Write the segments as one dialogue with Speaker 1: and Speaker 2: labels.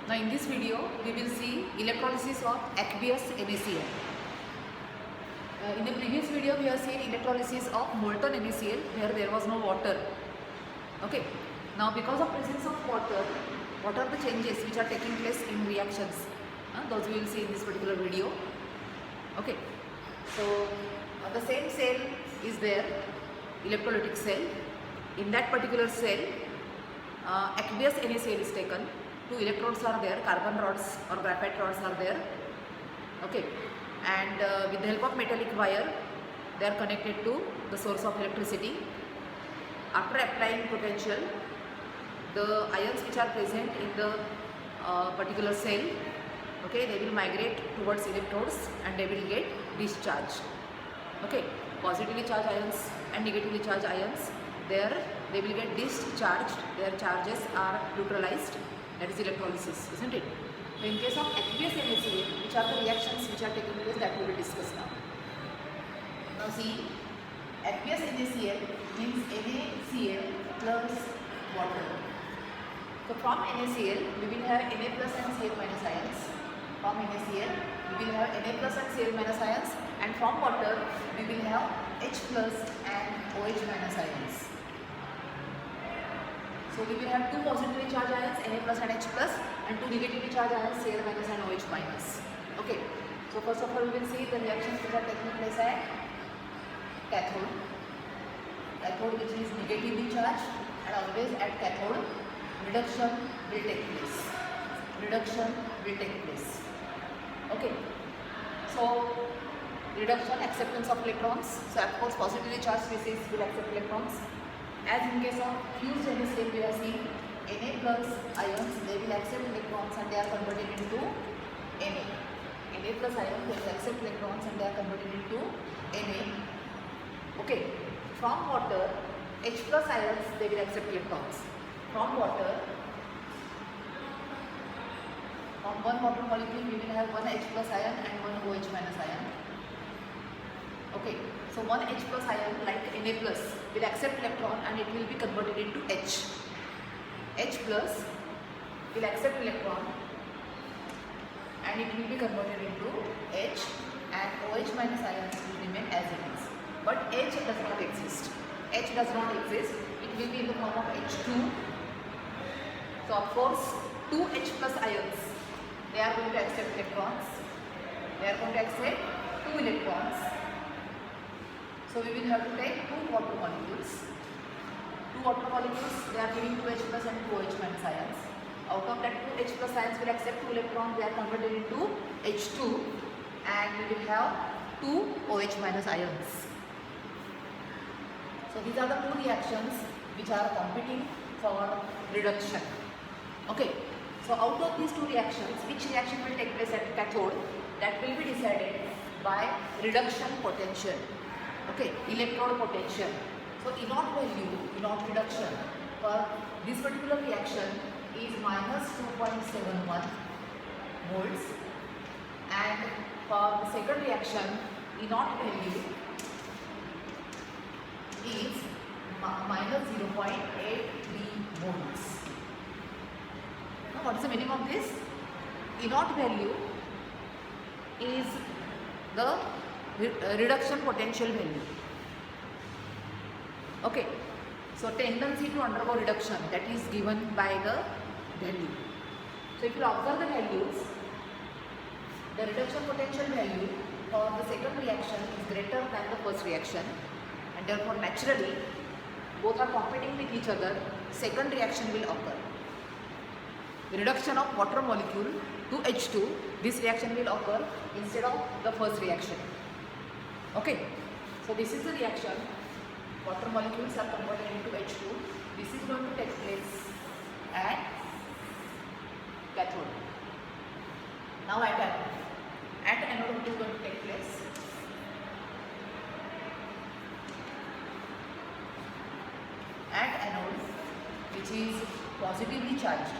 Speaker 1: Now in this video we will see electrolysis of aqueous NaCl. In the previous video we have seen electrolysis of molten NaCl where there was no water. Okay. Now because of presence of water, what are the changes which are taking place in reactions? Those we will see in this particular video. Okay. So the same cell is there, electrolytic cell. In that particular cell, aqueous NaCl is taken. Two electrodes are there, carbon rods or graphite rods are there. Okay, and with the help of metallic wire, they are connected to the source of electricity. After applying potential, the ions which are present in the particular cell, okay, they will migrate towards electrodes and they will get discharged. Okay, positively charged ions and negatively charged ions, there they will get discharged. Their charges are neutralized. That is electrolysis, isn't it? So in case of aqueous NaCl, which are the reactions which are taking place, that we will discuss now. Now see, aqueous NaCl means NaCl plus water. So from NaCl, we will have Na plus and Cl minus ions. From NaCl, we will have Na plus and Cl minus ions, and from water, we will have H plus and OH minus ions. So we will have two positively charged ions, Na plus and H plus, and two negatively charged ions, Cl minus and OH minus. Okay. So first of all, we will see the reactions which are taking place at cathode. Cathode which is negatively charged, and always at cathode, reduction will take place. Reduction will take place. Okay. So reduction, acceptance of electrons. So of course, positively charged species will accept electrons. As in case of fused NaCl, we have seen Na plus ions, they will accept electrons and they are converted into Na. Na plus ions, they will accept electrons and they are converted into Na. Okay. From water, H plus ions, they will accept electrons. From water, from one water molecule, we will have one H plus ion and one OH minus ion. Okay. So one H plus ion like Na plus will accept electron and it will be converted into H. H plus will accept electron and it will be converted into H, and OH minus ions will remain as it is. But H does not exist. H does not exist. It will be in the form of H2. So of course, two H plus ions, they are going to accept electrons. They are going to accept two electrons. So we will have to take two water molecules. Two water molecules, they are giving 2H plus and 2OH minus ions. Out of that 2H plus ions will accept two electrons, they are converted into H2, and we will have two OH minus ions. So these are the two reactions which are competing for reduction. Okay. So out of these two reactions, which reaction will take place at cathode, that will be decided by reduction potential. Okay, electrode potential. So E0 value, E0 reduction for this particular reaction is minus 2.71 volts, and for the second reaction, E0 value is minus 0.83 volts. Now what is the meaning of this? E0 value is the reduction potential value. Okay, so tendency to undergo reduction, that is given by the value. So if you observe the values, the reduction potential value for the second reaction is greater than the first reaction, and therefore naturally both are competing with each other. Second reaction will occur. The reduction of water molecule to H2, this reaction will occur instead of the first reaction. Okay, so this is the reaction. Water molecules are converted into H2. This is going to take place at cathode. Now at anode, what is going to take place? At anode, which is positively charged,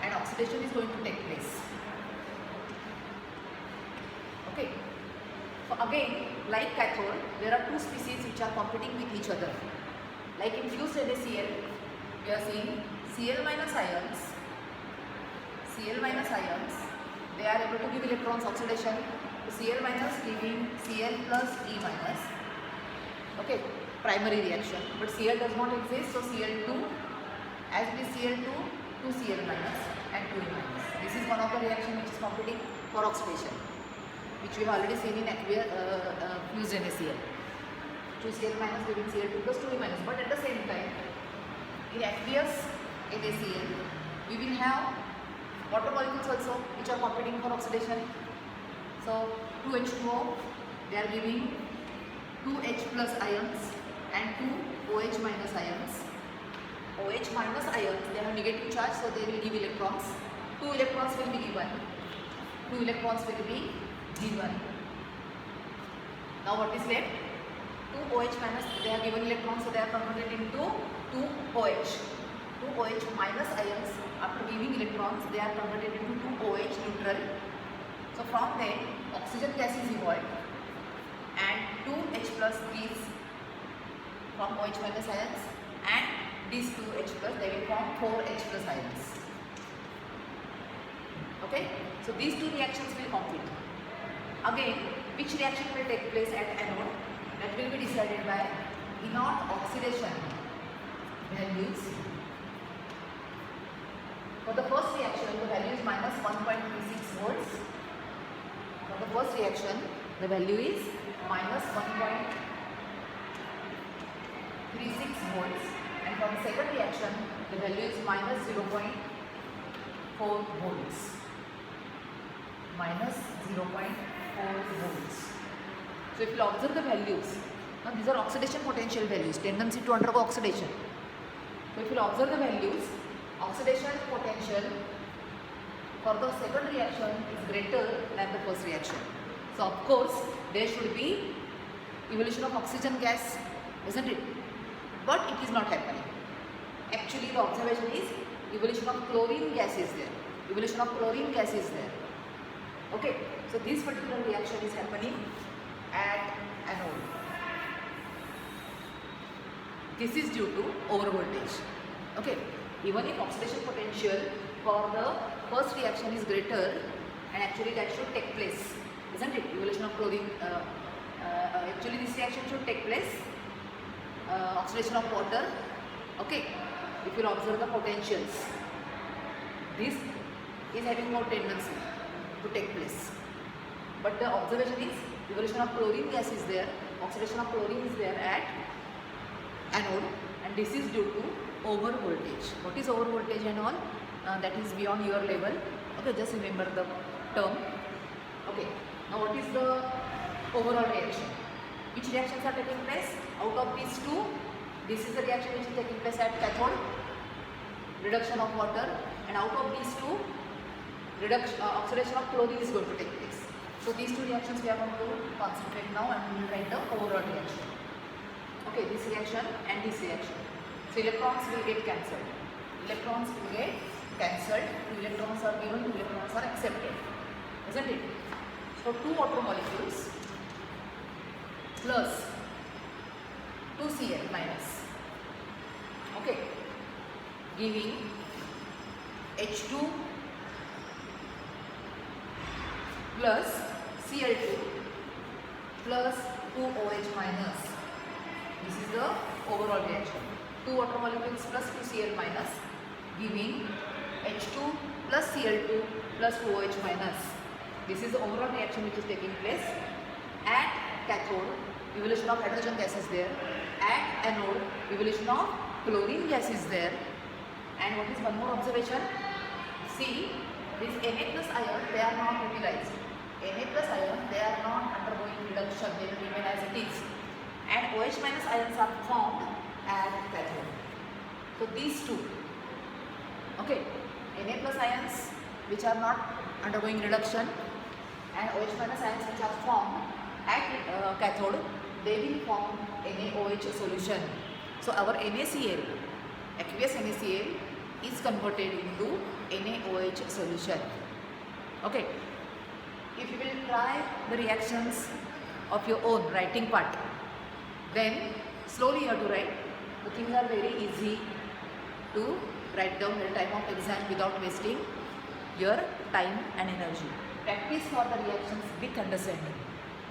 Speaker 1: and oxidation is going to take place. Okay. So again, like cathode, there are two species which are competing with each other. Like in fused NaCl, we are seeing Cl minus ions Cl minus ions, they are able to give electrons oxidation. So Cl minus giving Cl plus E minus. Okay, primary reaction. But Cl does not exist, so Cl2, as it is Cl2, 2Cl minus and 2E minus. This is one of the reaction which is competing for oxidation, which we have already seen in aqueous fused NaCl. 2Cl minus giving Cl2 plus 2E minus. But at the same time, in aqueous NaCl, we will have water molecules also which are competing for oxidation. So 2H2O, they are giving 2H plus ions and 2 OH minus ions. OH minus ions, they have negative charge, so they will give electrons. 2 electrons will be given. 2 electrons will be given. Now what is left? 2 OH minus, they have given electrons, so they are converted into 2 OH. 2 OH minus ions, after giving electrons, they are converted into 2 OH neutral. So from there, oxygen gas is evolved and 2H plus is from OH minus ions, and these 2H plus, they will form 4H plus ions. Okay, so these two reactions will complete. Again, which reaction will take place at anode? That will be decided by inert oxidation values. For the first reaction, the value is minus 1.36 volts. For the first reaction, the value is minus 1.36 volts, and for the second reaction, the value is minus 0.4 volts. Minus 0.4 volts. So if you observe the values, now these are oxidation potential values, tendency to undergo oxidation. So if you observe the values, oxidation potential for the second reaction is greater than the first reaction. So of course there should be evolution of oxygen gas, isn't it? But it is not happening. Actually the observation is evolution of chlorine gas is there. Evolution of chlorine gas is there. Okay, so this particular reaction is happening at anode. This is due to overvoltage. Okay, even if oxidation potential for the first reaction is greater, and actually that should take place, isn't it? Evolution of chlorine, actually this reaction should take place, oxidation of water. Okay, if you observe the potentials, this is having more tendency to take place. But the observation is evolution of chlorine gas is there, oxidation of chlorine is there at anode, and this is due to over voltage. What is over voltage and all? That is beyond your level. Okay, just remember the term. Okay, now what is the overall reaction? Which reactions are taking place? Out of these two, this is the reaction which is taking place at cathode, reduction of water, and out of these two, oxidation of chlorine is going to take place. So these two reactions we are going to concentrate now, and we will write the overall reaction. Okay, this reaction and this reaction. So electrons will get cancelled. Electrons will get cancelled. 2 electrons are given, 2 electrons are accepted, isn't it? So 2 water molecules plus 2Cl minus, okay, giving H2 plus Cl2 plus 2OH minus. This is the overall reaction. 2 water molecules plus 2Cl minus giving H2 plus Cl2 plus 2OH minus. This is the overall reaction which is taking place. At cathode, evolution of hydrogen gas is there. At anode, evolution of chlorine gas is there. And what is one more observation? See, this Na plus ion, they are not utilized. Na plus ion, they are not undergoing reduction, they will remain as it is. And OH minus ions are formed at cathode. So these two, okay, Na plus ions which are not undergoing reduction, and OH minus ions which are formed at cathode, they will form NaOH solution. So our NaCl, aqueous NaCl, is converted into NaOH solution. Okay, if you will try the reactions of your own writing part, then slowly you have to write. The things are very easy to write down at the time of exam without wasting your time and energy. Practice for the reactions with understanding.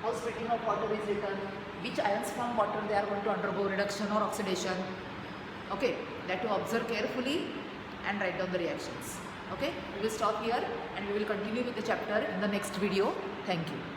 Speaker 1: How splitting of water is written, which ions from water they are going to undergo reduction or oxidation. Okay, that you observe carefully and write down the reactions. Okay, we will stop here and we will continue with the chapter in the next video. Thank you.